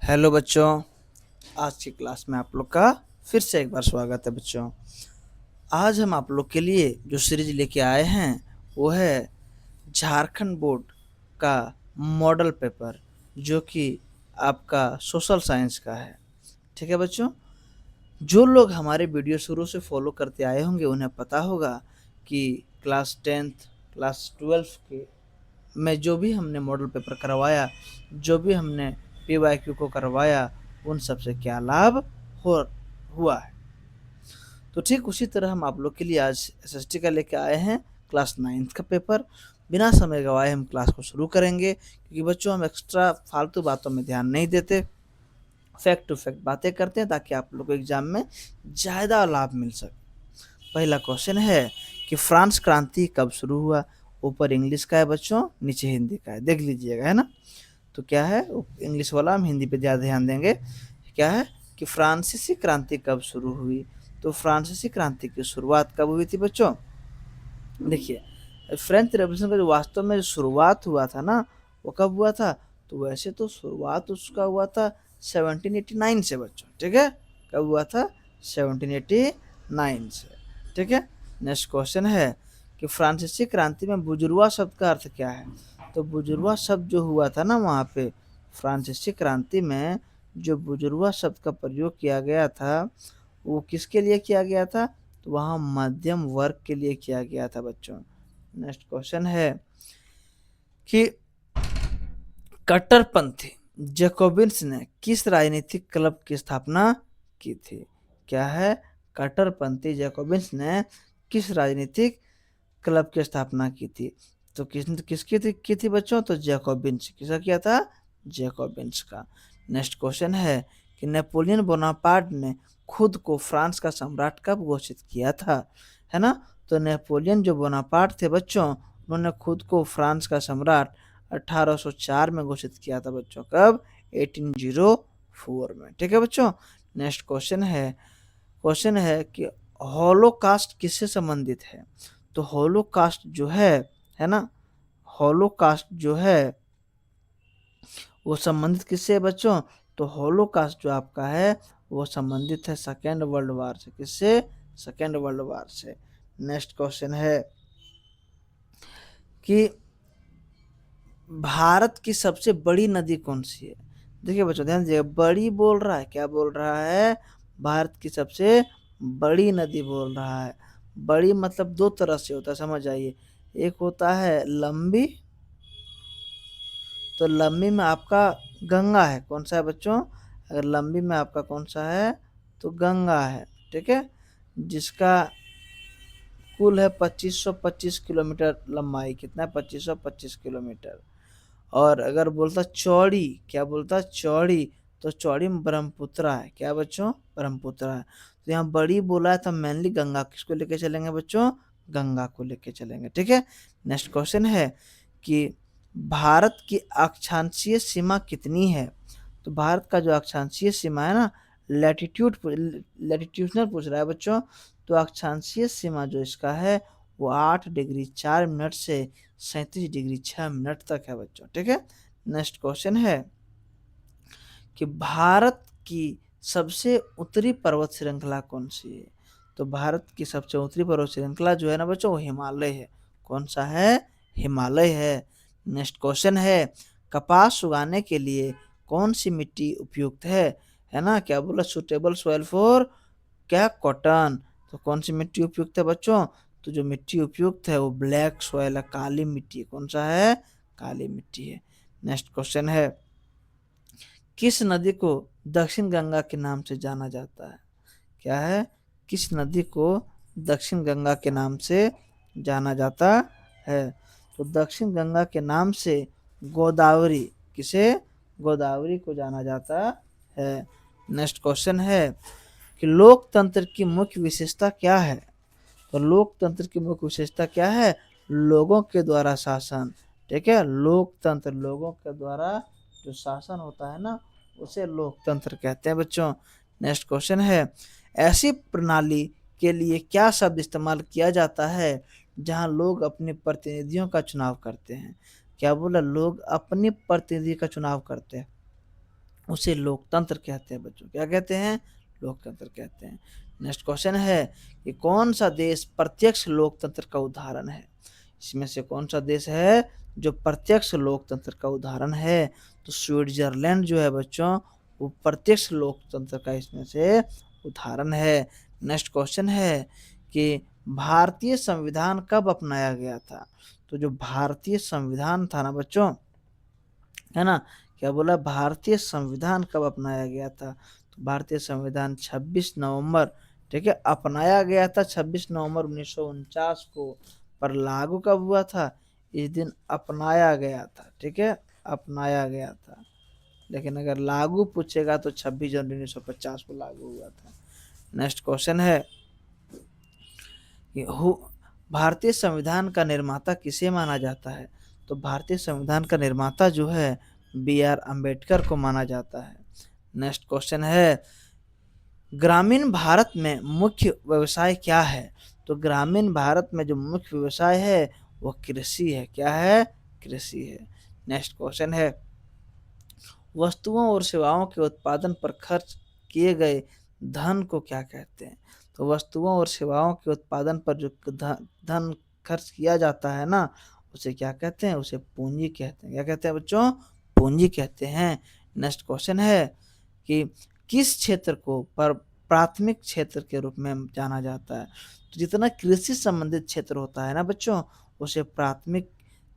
Hello बच्चों, आज की क्लास में आप लोग का फिर से एक बार स्वागत है बच्चों। आज हम आप लोग के लिए जो सीरीज लेके आए हैं वो है झारखंड बोर्ड का मॉडल पेपर, जो कि आपका सोशल साइंस का है। ठीक है बच्चों, जो लोग हमारे वीडियो शुरू से फॉलो करते आए होंगे उन्हें पता होगा कि क्लास 10th क्लास 12th के में जो भी हमने मॉडल पेपर करवाया, जो भी हमने पीवाईक्यू को करवाया, उन सब से क्या लाभ हो हुआ है। तो ठीक उसी तरह हम आप लोग के लिए आज एसएसटी का लेके आए हैं क्लास 9th का पेपर। बिना समय गवाए हम क्लास को शुरू करेंगे, क्योंकि बच्चों हम एक्स्ट्रा फालतू बातों में ध्यान नहीं देते, फैक्ट टू फैक्ट बातें करते हैं ताकि आप लोग को एग्जाम में ज़्यादा लाभ मिल सके। पहला क्वेश्चन है कि फ्रांस क्रांति कब शुरू हुआ। ऊपर इंग्लिश का है बच्चों, नीचे हिंदी का है, देख लीजिएगा, है ना। तो क्या है, इंग्लिश वाला हम हिंदी पे ज़्यादा ध्यान देंगे। क्या है कि फ्रांसीसी क्रांति कब शुरू हुई। तो फ्रांसीसी क्रांति की शुरुआत कब हुई थी बच्चों। देखिए, फ्रेंच रेवोल्यूशन का जो वास्तव में शुरुआत हुआ था ना, वो कब हुआ था। तो वैसे तो शुरुआत उसका हुआ था 1789 से बच्चों। ठीक है, कब हुआ था, 1789 से। ठीक है, नेक्स्ट क्वेश्चन है कि फ्रांसीसी क्रांति में बुजुर्वा शब्द का अर्थ क्या है। तो बुजुर्वा शब्द जो हुआ था ना वहाँ पे फ्रांसीसी क्रांति में, जो बुजुर्वा शब्द का प्रयोग किया गया था वो किसके लिए किया गया था। तो वहाँ मध्यम वर्ग के लिए किया गया था बच्चों। नेक्स्ट क्वेश्चन है कि कट्टरपंथी जैकोबिन्स ने किस राजनीतिक क्लब की स्थापना की थी। क्या है, कट्टरपंथी जैकोबिन्स ने किस राजनीतिक क्लब की स्थापना की थी। तो किसकी की थी बच्चों। तो जैकोबिन्स, किसका किया था, जैकोबिन्स का। नेक्स्ट क्वेश्चन है कि नेपोलियन बोनापार्ट ने खुद को फ्रांस का सम्राट कब घोषित किया था, है ना। तो नेपोलियन जो बोनापार्ट थे बच्चों, उन्होंने खुद को फ्रांस का सम्राट 1804 में घोषित किया था बच्चों। कब, 1804 में। ठीक है बच्चों, नेक्स्ट क्वेश्चन है कि हॉलोकास्ट किससे संबंधित है। तो हॉलोकास्ट जो है ना, हॉलोकास्ट जो है वो संबंधित किससे है बच्चों। तो हॉलोकास्ट जो आपका है वो संबंधित है सेकेंड वर्ल्ड वार से। किससे, सेकेंड वर्ल्ड वार से। नेक्स्ट क्वेश्चन है कि भारत की सबसे बड़ी नदी कौन सी है। देखिए बच्चों ध्यान दीजिएगा, बड़ी बोल रहा है, क्या बोल रहा है, भारत की सबसे बड़ी नदी बोल रहा है। बड़ी मतलब दो तरह से होता है, समझ आइए। एक होता है लंबी, तो लंबी में आपका गंगा है, कौन सा है बच्चों, अगर लंबी में आपका कौन सा है तो गंगा है। ठीक है, जिसका कुल है 2525 किलोमीटर लंबाई। कितना है, 2525 किलोमीटर। और अगर बोलता चौड़ी, क्या बोलता चौड़ी, तो चौड़ी में ब्रह्मपुत्रा है। क्या बच्चों, ब्रह्मपुत्रा है। तो यहाँ बड़ी बोला है तो मेनली गंगा किसको लेके चलेंगे बच्चों, गंगा को लेके चलेंगे। ठीक है, नेक्स्ट क्वेश्चन है कि भारत की अक्षांशीय सीमा कितनी है। तो भारत का जो अक्षांशीय सीमा है ना, लैटिट्यूडनल पूछ रहा है बच्चों। तो अक्षांशीय सीमा जो इसका है वो 8 डिग्री 4 मिनट से 37 डिग्री 6 मिनट तक है बच्चों। ठीक है, नेक्स्ट क्वेश्चन है कि भारत की सबसे उत्तरी पर्वत श्रृंखला कौन सी है। तो भारत की सबसे उत्तरी पर्वत श्रृंखला जो है ना बच्चों वो हिमालय है। कौन सा है, हिमालय है। नेक्स्ट क्वेश्चन है कपास उगाने के लिए कौन सी मिट्टी उपयुक्त है ना। क्या बोला, सुटेबल सॉइल फॉर क्या, कॉटन। तो कौन सी मिट्टी उपयुक्त है बच्चों। तो जो मिट्टी उपयुक्त है वो ब्लैक सॉइल है, काली मिट्टी है। कौन सा है, काली मिट्टी है। नेक्स्ट क्वेश्चन है किस नदी को दक्षिण गंगा के नाम से जाना जाता है। क्या है, किस नदी को दक्षिण गंगा के नाम से जाना जाता है। तो दक्षिण गंगा के नाम से गोदावरी, किसे, गोदावरी को जाना जाता है। नेक्स्ट क्वेश्चन है कि लोकतंत्र की मुख्य विशेषता क्या है। तो लोकतंत्र की मुख्य विशेषता क्या है, लोगों के द्वारा शासन। ठीक है, लोकतंत्र लोगों के द्वारा जो शासन होता है ना उसे लोकतंत्र कहते हैं बच्चों। नेक्स्ट क्वेश्चन है ऐसी प्रणाली के लिए क्या शब्द इस्तेमाल किया जाता है जहां लोग अपने प्रतिनिधियों का चुनाव करते हैं। क्या बोला, लोग अपने प्रतिनिधि का चुनाव करते हैं। उसे लोकतंत्र कहते हैं बच्चों। क्या कहते हैं? लोकतंत्र कहते हैं। नेक्स्ट क्वेश्चन है कि कौन सा देश प्रत्यक्ष लोकतंत्र का उदाहरण है? इसमें से कौन सा देश है जो प्रत्यक्ष लोकतंत्र का उदाहरण है? तो स्विट्जरलैंड जो है बच्चों, वो प्रत्यक्ष लोकतंत्र का इसमें से उदाहरण है। नेक्स्ट क्वेश्चन है कि भारतीय संविधान कब अपनाया गया था? तो जो भारतीय संविधान था ना बच्चों, है ना, क्या बोला, भारतीय संविधान कब अपनाया गया था? तो भारतीय संविधान 26 नवंबर, ठीक है, अपनाया गया था 26 नवंबर 1949 को। पर लागू कब हुआ था? इस दिन अपनाया गया था, ठीक है, अपनाया गया था। लेकिन अगर लागू पूछेगा तो 26 जनवरी 1950 को लागू हुआ था। नेक्स्ट क्वेश्चन है कि भारतीय संविधान का निर्माता किसे माना जाता है? तो भारतीय संविधान का निर्माता जो है B.R. अम्बेडकर को माना जाता है। नेक्स्ट क्वेश्चन है ग्रामीण भारत में मुख्य व्यवसाय क्या है? तो ग्रामीण भारत में जो मुख्य व्यवसाय है वो कृषि है। क्या है? कृषि है। नेक्स्ट क्वेश्चन है वस्तुओं और सेवाओं के उत्पादन पर खर्च किए गए धन को क्या कहते हैं? तो वस्तुओं और सेवाओं के उत्पादन पर जो धन खर्च किया जाता है ना, उसे क्या कहते हैं? उसे पूंजी कहते हैं। क्या कहते हैं बच्चों? पूंजी कहते हैं। नेक्स्ट क्वेश्चन है कि किस क्षेत्र को प्राथमिक क्षेत्र के रूप में जाना जाता है? तो जितना कृषि संबंधित क्षेत्र होता है ना बच्चों, उसे प्राथमिक,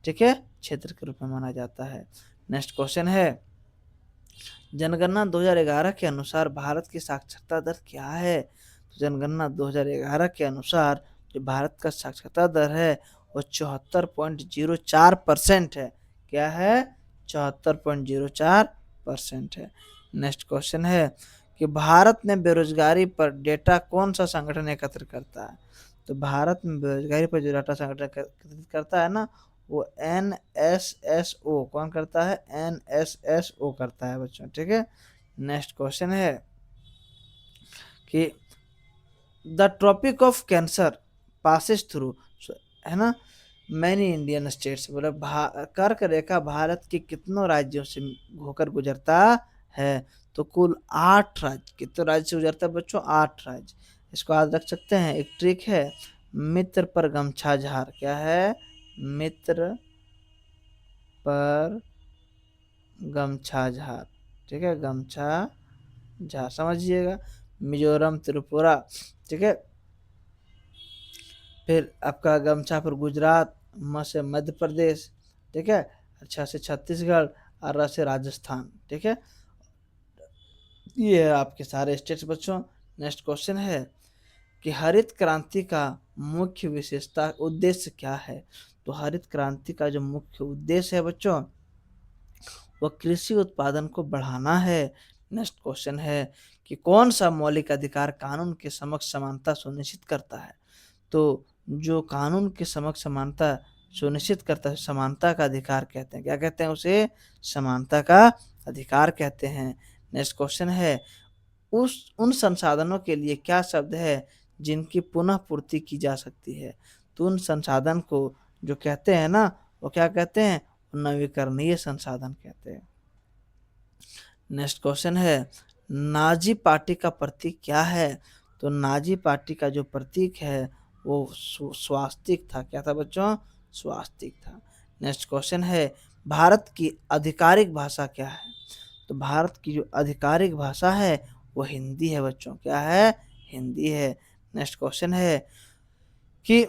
ठीक है, क्षेत्र के रूप में माना जाता है। नेक्स्ट क्वेश्चन है जनगणना 2011 के अनुसार भारत की साक्षरता दर क्या है? तो जनगणना 2011 के अनुसार जो भारत का साक्षरता दर है वो 74.04% है। क्या है? 74.04% है। नेक्स्ट क्वेश्चन है कि भारत में बेरोजगारी पर डेटा कौन सा संगठन एकत्र करता है? तो भारत में बेरोजगारी पर जो डाटा संगठन एकत्रित करता है ना, वो NSSO कौन करता है? NSSO करता है बच्चों, ठीक है। नेक्स्ट क्वेश्चन है कि the tropic of cancer passes through, है ना, मैनी इंडियन स्टेट्स, बोले कर्क रेखा भारत के कितनों राज्यों से होकर गुजरता है? तो कुल 8 राज्य। कितने राज्य से गुजरता है बच्चों? 8 राज्य। इसको याद रख सकते हैं। एक ट्रिक है, मित्र पर गमछा झार। क्या है? मित्र पर गमछा झार, ठीक है, गमछा झार समझिएगा। मिजोरम, त्रिपुरा, ठीक है, फिर आपका गमछा पर गुजरात, म से मध्य प्रदेश, ठीक है, अच्छा से छत्तीसगढ़ और र से राजस्थान, ठीक है। ये है आपके सारे स्टेट्स बच्चों। नेक्स्ट क्वेश्चन है कि हरित क्रांति का मुख्य विशेषता उद्देश्य क्या है? तो हरित क्रांति का जो मुख्य उद्देश्य है बच्चों, वह कृषि उत्पादन को बढ़ाना है। नेक्स्ट क्वेश्चन है कि कौन सा मौलिक अधिकार कानून के समक्ष समानता सुनिश्चित करता है? तो जो कानून के समक्ष समानता सुनिश्चित करता है, समानता का अधिकार कहते हैं। क्या कहते हैं उसे? समानता का अधिकार कहते हैं। नेक्स्ट क्वेश्चन है उन संसाधनों के लिए क्या शब्द है जिनकी पुनः पूर्ति की जा सकती है? तो उन संसाधन को जो कहते हैं ना, वो क्या कहते हैं? नवीकरणीय संसाधन कहते हैं। नेक्स्ट क्वेश्चन है नाजी पार्टी का प्रतीक क्या है? तो नाजी पार्टी का जो प्रतीक है वो स्वास्तिक था। क्या था बच्चों? स्वास्तिक था। नेक्स्ट क्वेश्चन है भारत की आधिकारिक भाषा क्या है? तो भारत की जो आधिकारिक भाषा है वो हिंदी है बच्चों। क्या है? हिंदी है। नेक्स्ट क्वेश्चन है कि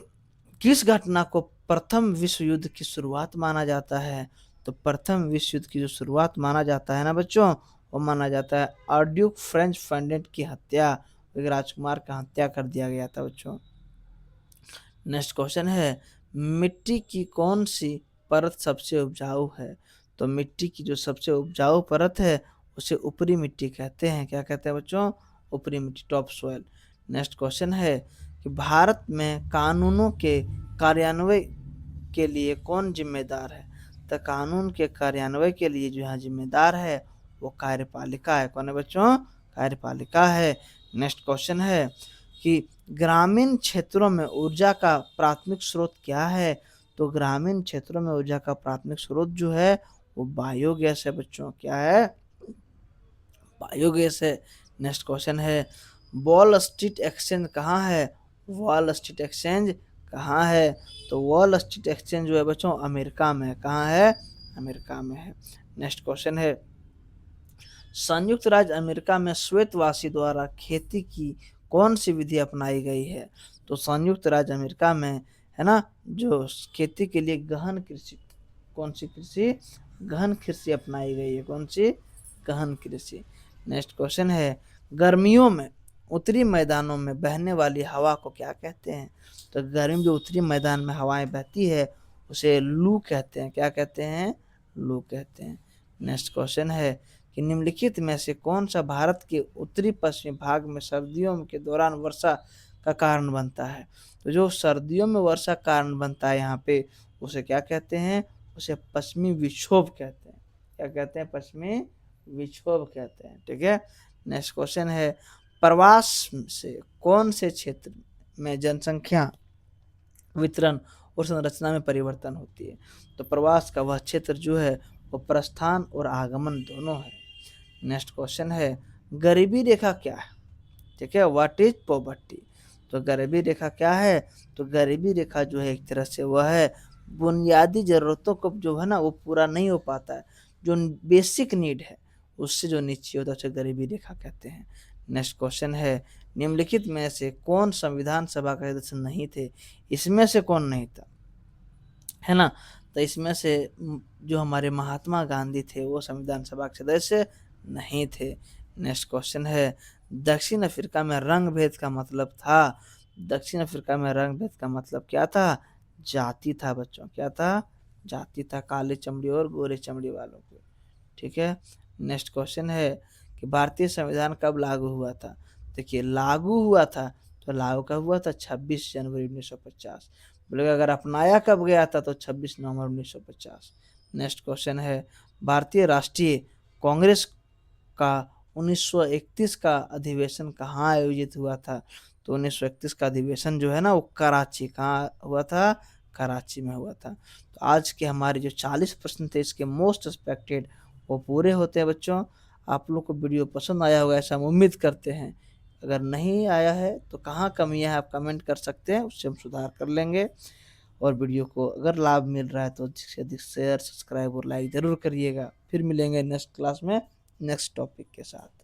किस घटना को प्रथम विश्व युद्ध की शुरुआत माना जाता है? तो प्रथम विश्व युद्ध की जो शुरुआत माना जाता है ना बच्चों, वो माना जाता है आर्ड्यूक फ्रेंच फर्डिनेंड की हत्या, एक राजकुमार का हत्या कर दिया गया था बच्चों। नेक्स्ट क्वेश्चन है मिट्टी की कौन सी परत सबसे उपजाऊ है? तो मिट्टी की जो सबसे उपजाऊ परत है उसे ऊपरी मिट्टी कहते हैं। क्या कहते हैं बच्चों? ऊपरी मिट्टी, टॉप सॉइल। नेक्स्ट क्वेश्चन है कि भारत में कानूनों के कार्यान्वयन के लिए कौन जिम्मेदार है? तो कानून के कार्यान्वयन के लिए जो यहाँ जिम्मेदार है वो कार्यपालिका है। कौन है बच्चों? कार्यपालिका है। नेक्स्ट क्वेश्चन है कि ग्रामीण क्षेत्रों में ऊर्जा का प्राथमिक स्रोत क्या है? तो ग्रामीण क्षेत्रों में ऊर्जा का प्राथमिक स्रोत जो है वो बायोगैस है बच्चों। क्या है? योगेश है। नेक्स्ट क्वेश्चन है, वॉल स्ट्रीट एक्सचेंज कहाँ है? वॉल स्ट्रीट एक्सचेंज कहाँ है? तो वॉल स्ट्रीट एक्सचेंज जो है बच्चों अमेरिका में है। कहाँ है? अमेरिका में है। नेक्स्ट क्वेश्चन है, संयुक्त राज्य अमेरिका में श्वेतवासी द्वारा खेती की कौन सी विधि अपनाई गई है? तो संयुक्त राज्य अमेरिका में है ना, जो खेती के लिए गहन कृषि, कौन सी कृषि? गहन कृषि अपनाई गई है। कौन सी? गहन कृषि। नेक्स्ट क्वेश्चन है, गर्मियों में उत्तरी मैदानों में बहने वाली हवा को क्या कहते हैं? तो गर्मी में जो उत्तरी मैदान में हवाएं बहती है उसे लू कहते हैं। क्या कहते हैं? लू कहते हैं। नेक्स्ट क्वेश्चन है कि निम्नलिखित में से कौन सा भारत के उत्तरी पश्चिमी भाग में सर्दियों के दौरान वर्षा का कारण बनता है? तो जो सर्दियों में वर्षा कारण बनता है यहाँ पे, उसे क्या कहते हैं? उसे पश्चिमी विक्षोभ कहते हैं। क्या कहते हैं? पश्चिमी विक्षोभ कहते हैं। ठीक है। नेक्स्ट क्वेश्चन है, प्रवास से कौन से क्षेत्र में जनसंख्या वितरण और संरचना में परिवर्तन होती है? तो प्रवास का वह क्षेत्र जो है वो प्रस्थान और आगमन दोनों है। नेक्स्ट क्वेश्चन है, गरीबी रेखा क्या है? ठीक है, व्हाट इज पॉवर्टी? तो गरीबी रेखा क्या है? तो गरीबी रेखा जो है एक तरह से वह है बुनियादी जरूरतों को जो है ना वो पूरा नहीं हो पाता है, जो बेसिक नीड है उससे जो नीचे होता है उसे गरीबी रेखा कहते हैं। नेक्स्ट क्वेश्चन है, निम्नलिखित में से कौन संविधान सभा का सदस्य नहीं थे? इसमें से कौन नहीं था, है ना? तो इसमें से जो हमारे महात्मा गांधी थे वो संविधान सभा के सदस्य नहीं थे। नेक्स्ट क्वेश्चन है, दक्षिण अफ्रीका में रंग भेद का मतलब था? दक्षिण अफ्रीका में रंग भेद का मतलब क्या था? जाति था बच्चों। क्या था? जाति था, काले चमड़ी और गोरे चमड़ी वालों को। ठीक है। नेक्स्ट क्वेश्चन है कि भारतीय संविधान कब लागू हुआ था? देखिए लागू हुआ था तो लागू कब हुआ था? 26 जनवरी 1950। बोलेगा अगर अपनाया कब गया था? तो 26 नवंबर 1950। नेक्स्ट क्वेश्चन है, भारतीय राष्ट्रीय कांग्रेस का 1931 का अधिवेशन कहाँ आयोजित हुआ था? तो 1931 का अधिवेशन जो है ना वो कराची, कहाँ हुआ था? कराची में हुआ था। तो आज के हमारे जो 40 प्रश्न थे इसके मोस्ट एक्सपेक्टेड वो पूरे होते हैं बच्चों। आप लोग को वीडियो पसंद आया होगा ऐसा हम उम्मीद करते हैं। अगर नहीं आया है तो कहाँ कमियां है आप कमेंट कर सकते हैं, उससे हम सुधार कर लेंगे। और वीडियो को अगर लाभ मिल रहा है तो अधिक से अधिक शेयर, सब्सक्राइब और लाइक ज़रूर करिएगा। फिर मिलेंगे नेक्स्ट क्लास में नेक्स्ट टॉपिक के साथ।